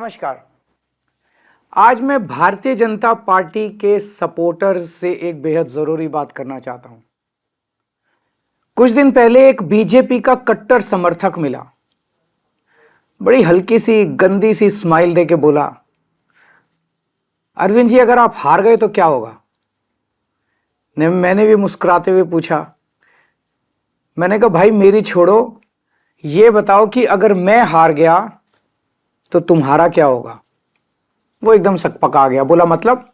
नमस्कार। आज मैं भारतीय जनता पार्टी के सपोर्टर्स से एक बेहद जरूरी बात करना चाहता हूं। कुछ दिन पहले एक बीजेपी का कट्टर समर्थक मिला, बड़ी हल्की सी गंदी सी स्माइल देके बोला, अरविंद जी अगर आप हार गए तो क्या होगा। मैंने भी मुस्कुराते हुए पूछा, मैंने कहा भाई मेरी छोड़ो, ये बताओ कि अगर मैं हार गया तो तुम्हारा क्या होगा। वो एकदम सकपका गया, बोला मतलब।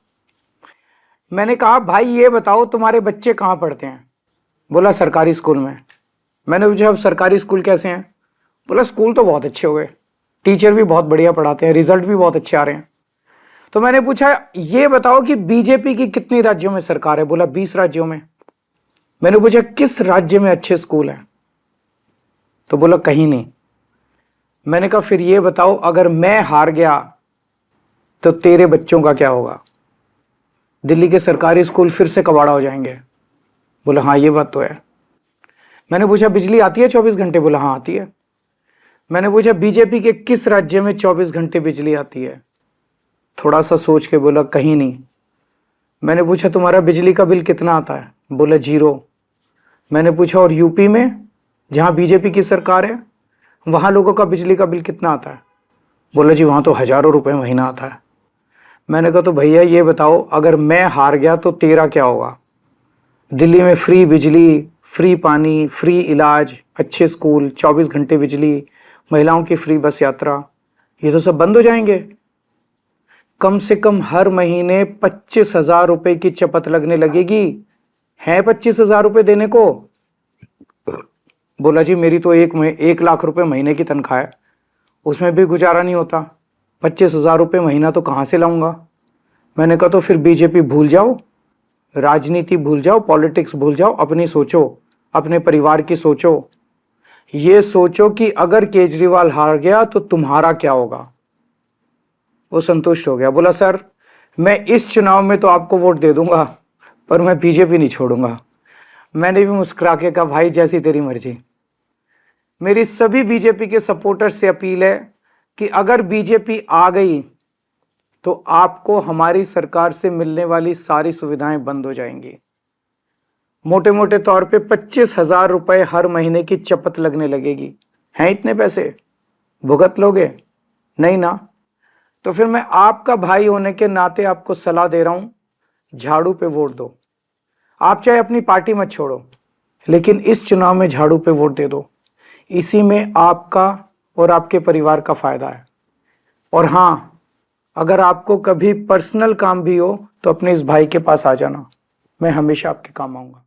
मैंने कहा भाई ये बताओ तुम्हारे बच्चे कहाँ पढ़ते हैं। बोला सरकारी स्कूल में। मैंने पूछा अब सरकारी स्कूल कैसे हैं। बोला स्कूल तो बहुत अच्छे हो गए, टीचर भी बहुत बढ़िया पढ़ाते हैं, रिजल्ट भी बहुत अच्छे आ रहे हैं। तो मैंने पूछा ये बताओ कि बीजेपी की कितनी राज्यों में सरकार है। बोला 20 राज्यों में। मैंने पूछा किस राज्य में अच्छे स्कूल हैं, तो बोला कहीं नहीं। मैंने कहा फिर ये बताओ अगर मैं हार गया तो तेरे बच्चों का क्या होगा। दिल्ली के सरकारी स्कूल फिर से कबाड़ा हो जाएंगे। बोला हाँ ये बात तो है। मैंने पूछा बिजली आती है 24 घंटे। बोला हाँ आती है। मैंने पूछा बीजेपी के किस राज्य में 24 घंटे बिजली आती है। थोड़ा सा सोच के बोला कहीं नहीं। मैंने पूछा तुम्हारा बिजली का बिल कितना आता है। बोला 0। मैंने पूछा और यूपी में जहां बीजेपी की सरकार है वहां लोगों का बिजली का बिल कितना आता है। बोला जी वहां तो हजारों रुपए महीना आता है। मैंने कहा तो भैया ये बताओ अगर मैं हार गया तो तेरा क्या होगा। दिल्ली में फ्री बिजली, फ्री पानी, फ्री इलाज, अच्छे स्कूल, 24 घंटे बिजली, महिलाओं की फ्री बस यात्रा, ये तो सब बंद हो जाएंगे। कम से कम हर महीने 25,000 रुपए की चपत लगने लगेगी। है 25,000 रुपए देने को। बोला जी मेरी तो 1 लाख रुपए महीने की तनख्वाह है, उसमें भी गुजारा नहीं होता, 25,000 रुपये महीना तो कहाँ से लाऊंगा। मैंने कहा तो फिर बीजेपी भूल जाओ, राजनीति भूल जाओ, पॉलिटिक्स भूल जाओ, अपनी सोचो, अपने परिवार की सोचो। ये सोचो कि अगर केजरीवाल हार गया तो तुम्हारा क्या होगा। वो संतुष्ट हो गया। बोला सर मैं इस चुनाव में तो आपको वोट दे दूंगा पर मैं बीजेपी नहीं छोड़ूंगा। मैंने भी मुस्कुरा के कहा भाई जैसी तेरी मर्जी। मेरी सभी बीजेपी के सपोर्टर से अपील है कि अगर बीजेपी आ गई तो आपको हमारी सरकार से मिलने वाली सारी सुविधाएं बंद हो जाएंगी। मोटे मोटे तौर पे 25,000 रुपए हर महीने की चपत लगने लगेगी। हैं इतने पैसे भुगत लोगे? नहीं ना। तो फिर मैं आपका भाई होने के नाते आपको सलाह दे रहा हूं, झाड़ू पे वोट दो। आप चाहे अपनी पार्टी मत छोड़ो लेकिन इस चुनाव में झाड़ू पे वोट दे दो। इसी में आपका और आपके परिवार का फायदा है। और हां अगर आपको कभी पर्सनल काम भी हो तो अपने इस भाई के पास आ जाना, मैं हमेशा आपके काम आऊंगा।